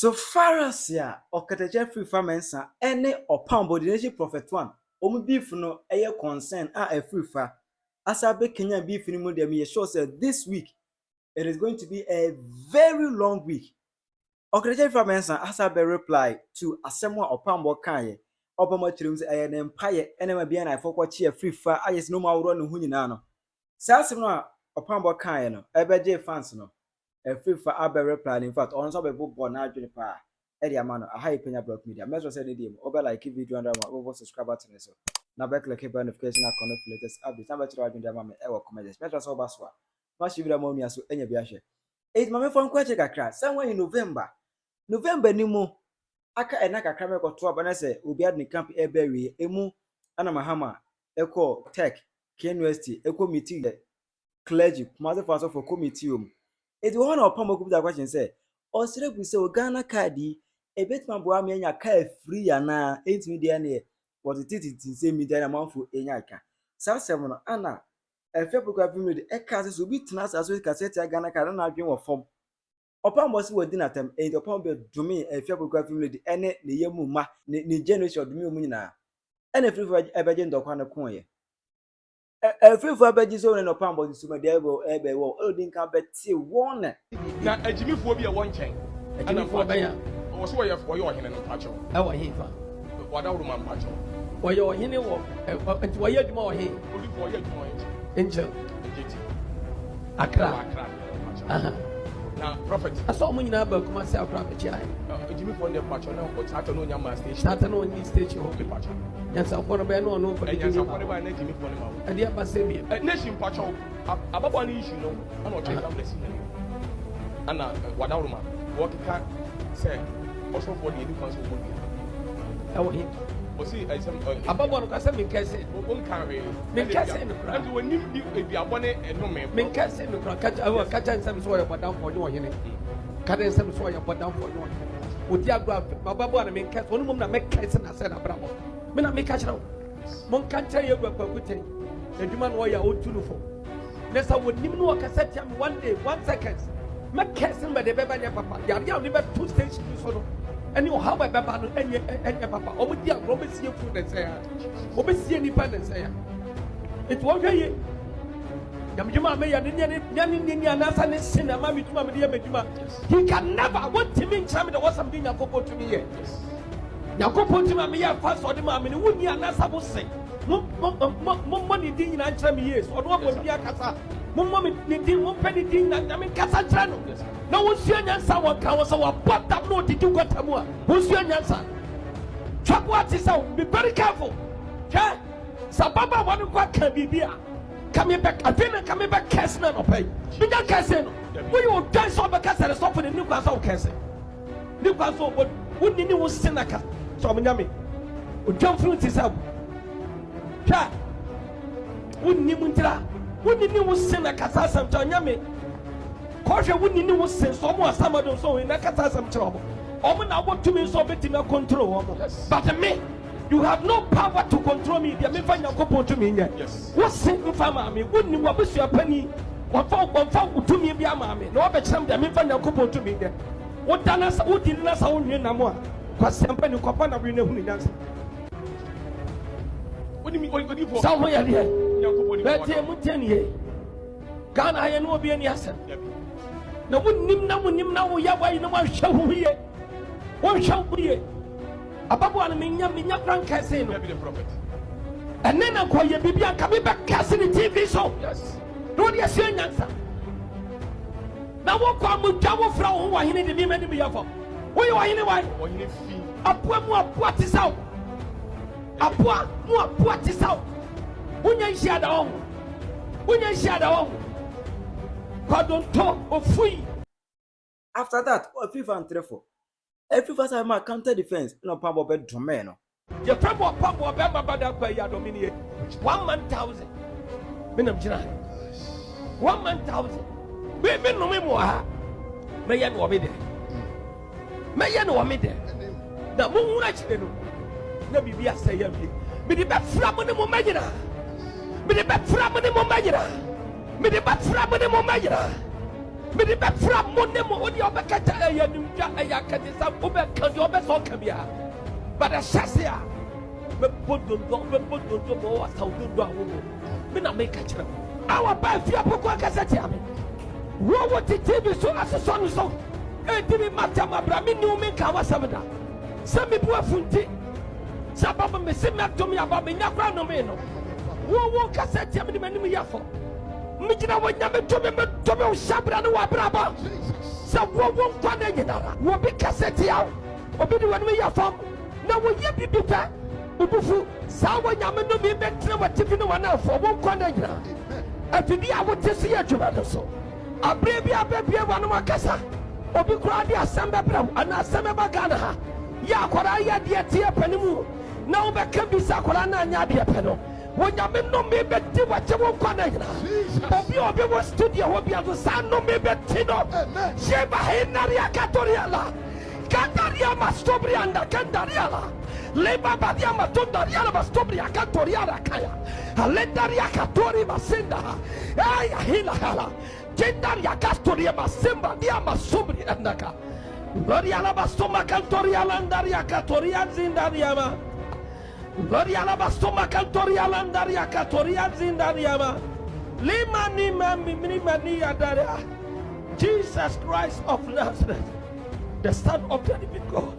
So far as ya Okatakyie Afrifa mensa ene Opambour the nation prophet one beef no eye concern Afrifa asa be Kenya beef ni mu dem sure said this week it is going to be a very long week. Okatakyie Afrifa mensa asa be reply to asemo Opambour kan Opambour chirim say eye na empire ene ma bia na Okatakyie Afrifa ayes no ma woro no hu nyina no sa asem no Opambour kan no ebeje fans no Afrifa abe reply in fact on so be bo na adwene pa area man a high Penyah block media measure say dey over like video and over subscriber to so na be click notification icon of latest update na be try adwene ma me e wo comment measure so ba so ma shi video ma mi aso enya bi ahwe it ma me fon kwa che kakra somewhere in November ni mu aka ena kakra me ko to aba na say obi ad ni camp e be wi emu ana mahama eko tech university eko meeting clergy maze for committee it one of Opambour could have question say or celebrity say Ghana cardi a bit man boy me nya car free na 8 million here but it is say million amount for enya ka sa 7 no ana February film the e ka say so bi tena as we ka say Ghana card na adwen wo form Opambour si wodi na tem e Opambour dumi February film the ene ne yemu ma ne generation dumi mu nyina ene free for ebeje ndokwa ne ko ye Afrifa beji so na Opambour di suma dey ebe wo odin kan beti won na ajimifo bi e won chen ajimifo be ya wo so ye ohene no pacho e wo hifa wadawru man pacho wo ye ohene wo enti wo ye aduma wo he obi wo ye aduma wo angel engeti akra aha na prophet aso mo nyina ba kuma se akra be chia ajimifo ne pacho na o tata no nyama station tata no ni station o pacho yansa for be no no for the yansa for be na ajimifo ne ma ade aba se bi nation pacho ababo na issue no ana o check am blessing ana wadawru man wo kika say also for the education so good e wo he o si ababo no ka se min kese o nkan re min kese no kra and when nim di abone enome min kese no kra kacha nsem so ye bodan for yo hene kada nsem so ye bodan for yo odi agba ababo na min kese onu mum na me kese na se na brabo me na me ka chira mon kan tell ye gba kwakuten eduma no ya otulufo nessa would nim no ka set am 1 day 1 second me kese me de beba ne papa ya ni be 2 station so no any how my baba no any papa o di agro be sie fu de say o be sie ni pa de say it wo hwe yamjuma me ya ni anasa ne sin ama mi tuma me de meduma he can never want to mean tell me there was something yakopo to me here yakopo to me ya fa so de ma me ni woni anasa bo say mo ni din na ntra me yes o do bo bia kasa mo ni din mo pe ni din na me kasa ntra no na wo sua nyansa wo ka wo so wo bottom no did you got amu a wo sua nyansa chakwa ati say be very careful okay sababa wonu kwa ka bibia come back afena come back curse na no pay bi ja curse no wo you die so be curse the stop ni kwa so curse ni kwa so wo ni wo sinaka so me nyame o jam fruit is up ja wo ni muntira wo ni wo sinaka sa sam to nyame Koshe wuni ni wo sen so mo asamado so we na kata asam kire omo omo na wo tumi so betimi control omo but me you have no power to control me dia me fanya kopon tumi nya wo sen mfa ma me wuni wo besua pani wo fa utumi bi ama me na wo be kyerem dia me fanya kopon tumi nya wo dana sa wo di na sa wo nwe na mo a kwasempa ni kopa na we na hunu dansa woni mi odi fo sa wo ya de yakoponi be tie mu tie ni Ghana aye no obi ani asem na wonim na wo ya wai na wo hwe hu ye wo hwe hu ye ababo an menya frank kase no be the prophet ene na ko ye bibia ka be kase ni TV so yes no dia se nyansa na wo kwa mu twa wo fra wo wa hene de bi mani bi yafo wo ye wa hene wai wo hene fi apua ti saw apua ti saw wonya hia da wo Kwadonto ofui. After that Afrifa and Trefo Afrifa say ma counter defense no Opambour be dome no ye Opambour be babada kwa ya domine 1,000 menam jira 1,000 be no me mo ha me ye no me de na mo hura chire no na bibia say ya bi me de be fra mo ne mo magyira me de be fra mo ne mo magyira Me the back from Monday, Modi, Obekata, Yakatisa, Obeka, Obesokabia. But a Shassia, but put the door, so do Mina make a channel. Our bad Fiapoka Casatiami. What would it be so as a son? So, it didn't matter, my brother, no make our Sabada. Semi Buafunti. Sababa me say to me about me nyakra no me no. Wo cassette me me yafo. Me gina wo nyame to me shabra no wa braba. Sa wo kwa na nyina. Wo be cassette ya. Obi de won me yafo. Na wo ye bibi pa. Obufu sa wo nyame no me betre wa tifi no wa na fo wo kwa na nyina. Afidi a wo tesi ya dwuma no so. Abre bi ababie wa no makasa. Obi kura de asamba bra ana asamba ba Ghana ha. Ya kwara ya de tie panimu. Na wo be ka bisa kwara na anya de pano. Wo nyame no me beti wa che wo kwa na nyina. Obi wo studio wo bia so sa no me beti no. Sheba henari akatoriala. Kandaria mastobri anda kandariala. Leba badia matondariala mastobri akatoriala kaya. Alendaria katori masenda. Ay hila hala. Kendaria kastoria masemba dia masubri andaka. Gloria la bastoma cantoria landaria katoria zindariama. Gloria la bastoma cantoria landaria katoria zindariama. Limani mani adaria. Jesus Christ of Nazareth, the Son of the living God.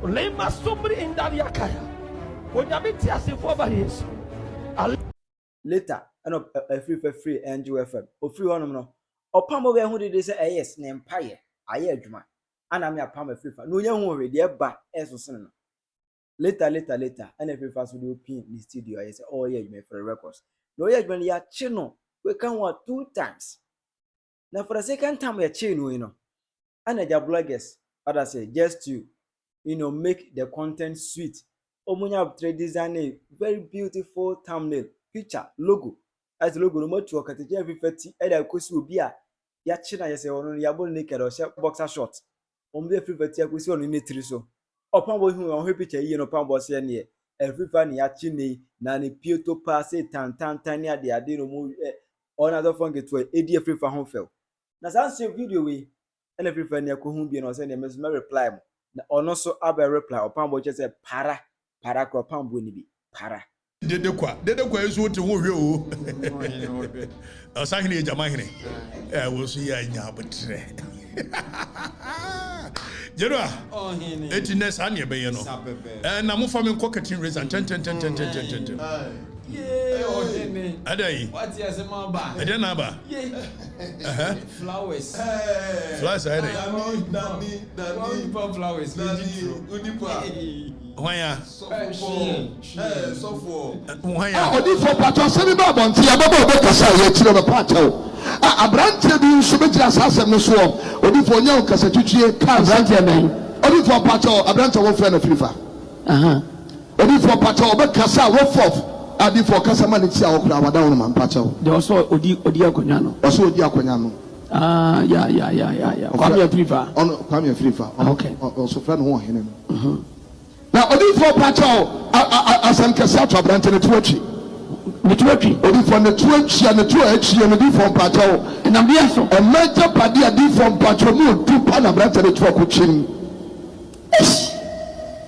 Lema sumri indaria kaya. Wonyamiti asifo ba Yesu. Later, and free NGO FM. O free one no. Opambour who did they say yes, na empire. Aye adwuma. Ana me apam Afrifa. No nya hu we de ba eso sen no. Later. And Afrifa so dey open the studio. I say, oh yeah, you may for records. No yeah, when ya chi no, we can one 2 times. Now for the second time we chi no, you know. And the bloggers, other say, just to, make the content sweet. Omunya trade design a very beautiful thumbnail, picture, logo. As logo no more to Okatakyie Afrifa ti either kosi obi a ya chi na yese ono ya bol naked or boxer short. Ombe Afrifa ti akosi ono ne tiri so. Opambour hu on picture yi no Opambour se ne Afrifa ne ya chi ne na ne pieto pa se tan ne ade no mu on other phone get to edi Afrifa ho fel. Na san se video we and Afrifa ne ko hu bi no se ne me reply mo. Na ono so aba reply Opambour che se para ko Opambour ni bi para. Dede kwa yesu wote wo hwe o. Asahine jamahine. Wo so ya nya abotre. Jerua. Etines anye be ye no. Na mo fa me koketin reason 10. Adai. What is a mamba? Ede na ba. Flowers. Flowers adai. Dani flowers. Wanya. So for. Wanya. Odi for patro semi ba bonti ya baba obekasa ye tire be patro. Abrante bi nso be gira asasem no so. Odi for nya okasa twitwie ka abrante men. Odi for patro abrante wo friend Afrifa. Odi for patro obekasa wo fof. Adi for kasa man ti a okura wada won man patro. They also odi akonya no. Also odi akonya no. Yeah. Kwame Afrifa. Kwame Afrifa. Okay. Also friend ho hene no. Now, Odi for Pacho, as I'm Cassata, Abrante, the Twitchy. Odi for the Twitch and the Twitch and the D from Pacho. And I'm here so. A major Padia D from Pacho, 2 pan Abrante, the Twitching.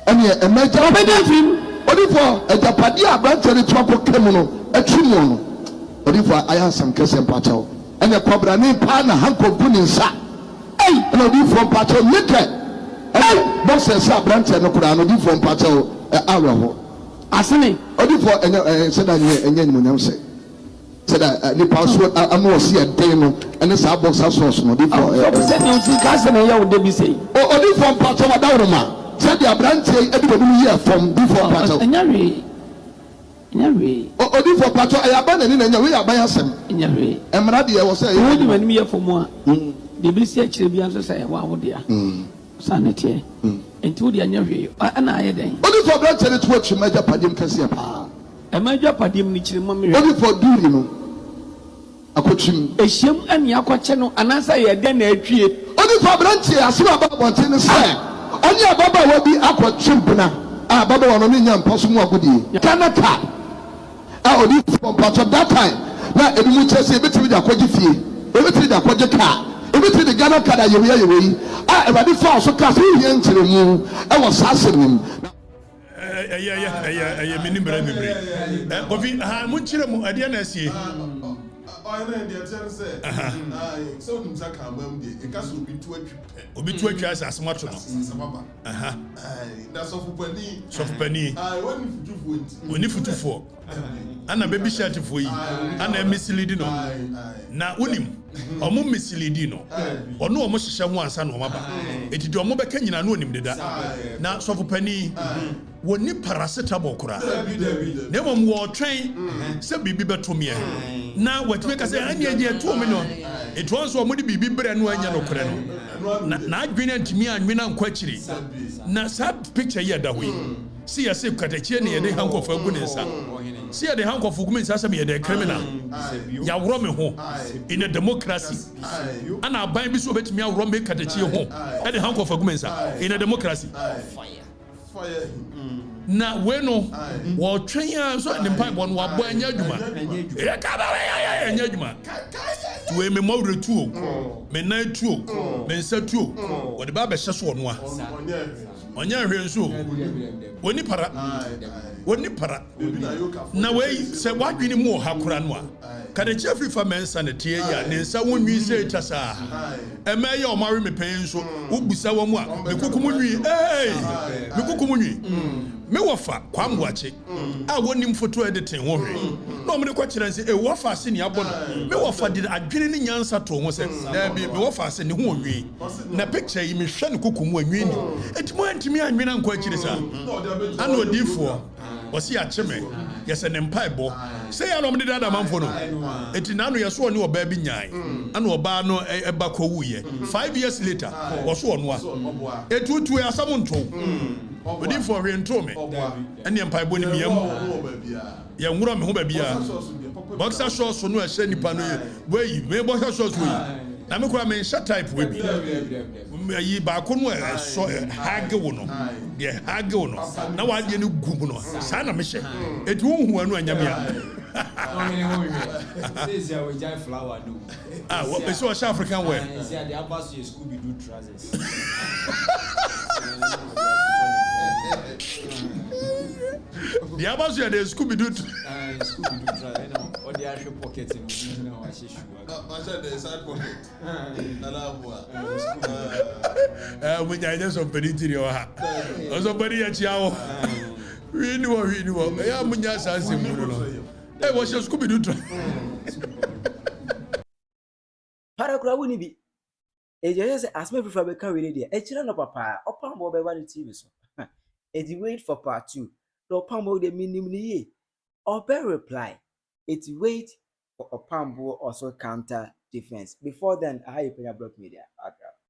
And a major Odi for a Japadia Abrante, the Twapo Kemono, a Trimono. Odi for I have some Cassam Pacho. And a Cobrani Pana Hanko Buninsa. Hey, and Odi from Pacho, Nicker. Boss Abrante no kura no di from Patel awo asene odi for said that enye nyam say said that ni pass amo see a day no and say boxer sauce no di for said you see gas na ya wo dey be say odi from Patel wadawroma said the Abrante everybody here from di from Patel enyawe odi for Patel ayaba na ni na we aban asem enyawe emra de wo say wo di mani me for mo a de be say akire bi anso say wa wo dia sanete enti wodi anya hwe ana aye den odi for Abrante ne to achi major padim kase pa e major padim ni kire mo me odi for duri no akochim ehiem ani akoche no anasa ye den na atwie odi for Abrante asema baba bonte ne say oni ababa wa bi akochim buna baba wa no ne nya mposo mu agodi kanaka odi for part of that time na ebimu chese ebetimi da kwaje fie ebetimi da kwaje ka ti the Ghana card yewe ah e ba di fa so class e hia nkyere mu e wo sase nim mini bebre kofi ha mu nkyere mu ade na asie I know the answer say so nim saka mam de e ka so obi tu atwa asase mato no na so fupani woni futufo ana baby shirt fo yi ana mislidi no na wonim omo mislidi no ono omo hyehyɛ ho ansa no omaba etidi omo bɛka nyina no onim deda na so fupani woni paracetamol kura na mom wo twɛn sɛ bibi bɛtomie na watime ka sɛ ani agye to me no etu onso omo de bibi brɛ no anya no kura no na adwene ntimi anwena nkwakiri na sa picture yi da hoyi si ya se Okatakyie ne yede hankofu agu ne nsa si ya de hankofu agu me nsa sɛ me yede criminal ya woro me ho in a democracy ana ban bi so betimi ya woro me Okatakyie ho e de hankofu agu me nsa in a democracy fire na we no wo twen so ne mpa bo no wabo anya adwuma e ka ba ya anya adwuma we me mo retu me na tu me nsa tu wo de ba be hye so no a onya hwe nso woni para na we se wadwini mu ha kora no a Okatakyie Afrifa mensa ne tie ya ne nsa wonwi se tasa ema ya o mare me pen so ubusa wo mu a me kukumu nwi me kukumu nwi me wofa kwamwache a wonim photo editing ho hwe no me ko kire nse wofa ase ne abɔ no me wofa de adwene ne nyansa to ho se na bi me wofa ase ne ho onwi na picture yi me hwɛ ne kukumu anwi ni etimo antimi anwena nkɔ akire sa ana odifo osi acheme yese ne mpaebo se ya no me dada manfo no eti na no yeso ne oba bi nyan ana oba no eba ko wuye 5 years later woso no a etutu asam nto odifo hwe nto me ene mpaebo ni miam ya nwura me ho ba bia boxer shorts no a hye nipa no we me boxer shorts we na me kura me hye type we bi yi ba ko no so hage wo no de hage wo no na wa de ne gu no sa na me hye etu hu anu anyame Say we jai flower no. What is your African wear? Say the abasu Scooby Doo trousers. The abasu the Scooby Doo trousers. Or the actual pocket in no shoe. I said the side pocket. When I just open it in your hat. Somebody at Yao. We knew. I am Munyas as him. Hey, what's your Scooby Doo? Paragraph woni bi. Eje say as me prefer be carry there. E kire no papa. Opambour be ba the TV so. It wait for part 2. The Opambour the minimum ye. Obe reply. It wait for Opambour also counter defense. Before then, I have Penyah Block Media.